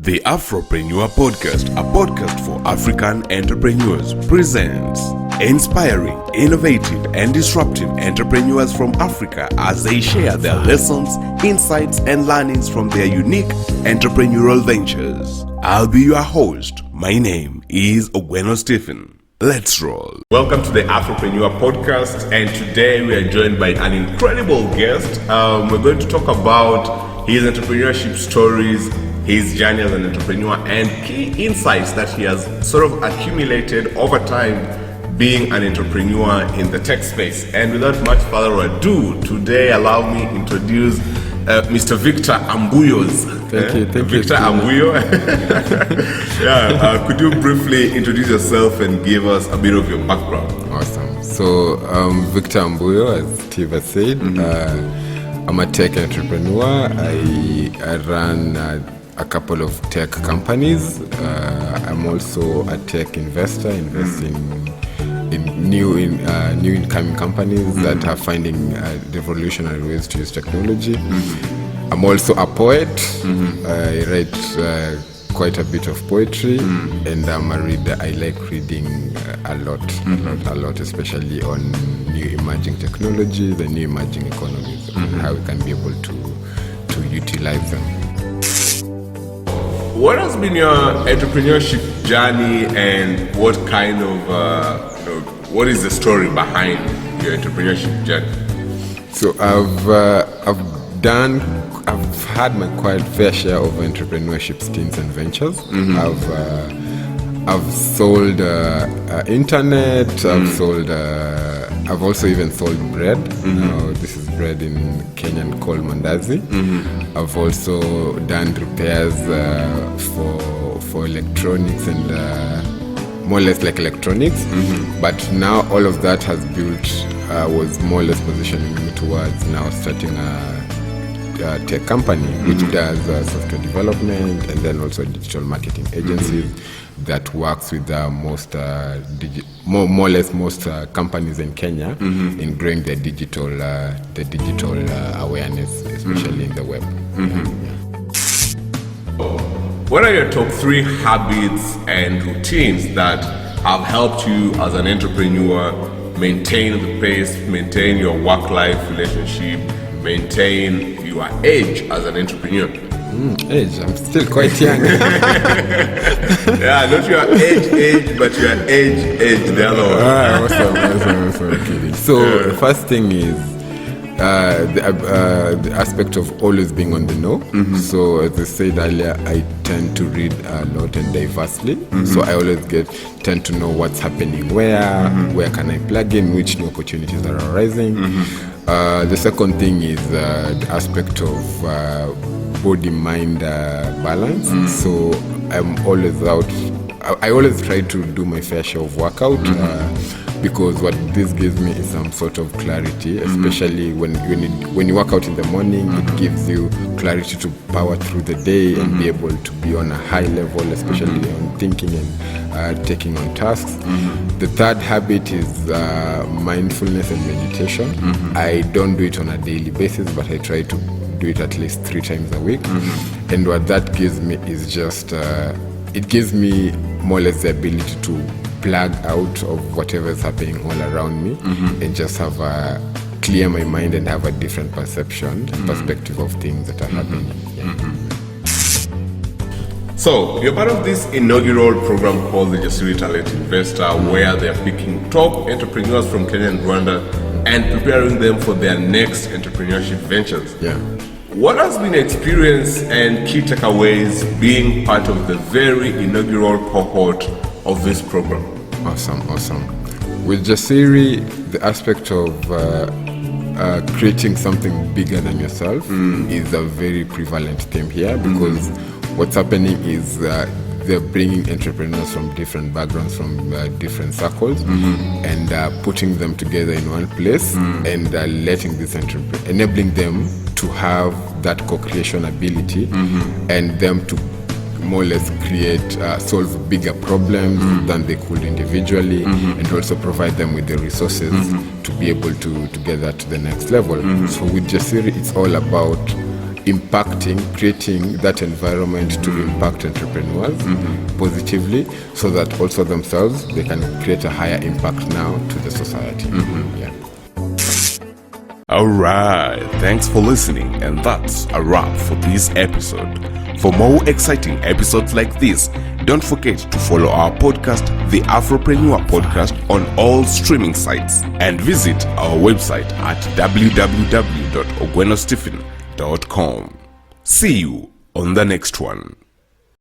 The AfroPrenuer podcast, a podcast for African entrepreneurs, presents inspiring, innovative, and disruptive entrepreneurs from Africa as they share their lessons, insights, and learnings from their unique entrepreneurial ventures. I'll be your host. My name is Ogweno Stephen. Let's roll. Welcome to the AfroPrenuer podcast, and today we are joined by an incredible guest. We're going to talk about his entrepreneurship stories, his journey as an entrepreneur, and key insights that he has sort of accumulated over time being an entrepreneur in the tech space. And without much further ado, today allow me to introduce Mr. VICTOR Ambuyo. Thank you. VICTOR Ambuyo. Could you briefly introduce yourself and give us a bit of your background? Awesome. So, VICTOR Ambuyo, as Steve has said, I'm a tech entrepreneur. I run a couple of tech companies. I'm also a tech investor, investing in new incoming companies that are finding revolutionary ways to use technology. I'm also a poet. I write quite a bit of poetry, and I'm a reader. I like reading a lot, especially on new emerging technologies and new emerging economies, and how we can be able to utilize them. What has been your entrepreneurship journey, and what kind of what is the story behind your entrepreneurship journey? So I've had my quite fair share of entrepreneurship stints and ventures. I've sold internet. I've also even sold bread. This is bread in Kenyan called mandazi. I've also done repairs for electronics and more or less like electronics. But now all of that has was more or less positioning me towards now starting a tech company which does software development and then also digital marketing agencies that works with more or less most companies in Kenya in growing the digital awareness, especially in the web. What are your top 3 habits and routines that have helped you as an entrepreneur maintain the pace, maintain your work-life relationship, maintain your age as an entrepreneur? Age? I'm still quite young. Yeah, not your age, but your age, the other one. Awesome. Kidding. So the first thing is the aspect of always being on the know. So as I said earlier, I tend to read a lot and diversely. So I always tend to know what's happening where can I plug in, which new opportunities are arising. The second thing is the aspect of body-mind balance. So I'm always out. I always try to do my fair share of workout because what this gives me is some sort of clarity, especially when you work out in the morning. It gives you clarity to power through the day and be able to be on a high level, especially on thinking and taking on tasks. The third habit is mindfulness and meditation. I don't do it on a daily basis, but I try to do it at least 3 times a week. And what that gives me is just it gives me more or less the ability to plug out of whatever is happening all around me and just clear my mind and have a different perspective of things that are happening. So, you're part of this inaugural program called the Retaliate Investor, where they're picking top entrepreneurs from Kenya and Rwanda and preparing them for their next entrepreneurship ventures. What has been your experience and key takeaways being part of the very inaugural cohort of this program? Awesome. With Jasiri, the aspect of creating something bigger than yourself is a very prevalent theme here, because what's happening is they're bringing entrepreneurs from different backgrounds, from different circles, and putting them together in one place and letting this enabling them to have that co-creation ability and them to more or less solve bigger problems than they could individually, and also provide them with the resources to be able to get that to the next level. So with Jasiri, it's all about creating that environment to impact entrepreneurs positively, so that also themselves they can create a higher impact now to the society. Yeah. Alright, thanks for listening, and that's a wrap for this episode. For more exciting episodes like this, don't forget to follow our podcast, the AfroPrenuer Podcast, on all streaming sites, and visit our website at www.ogwenostephen.com. See you on the next one.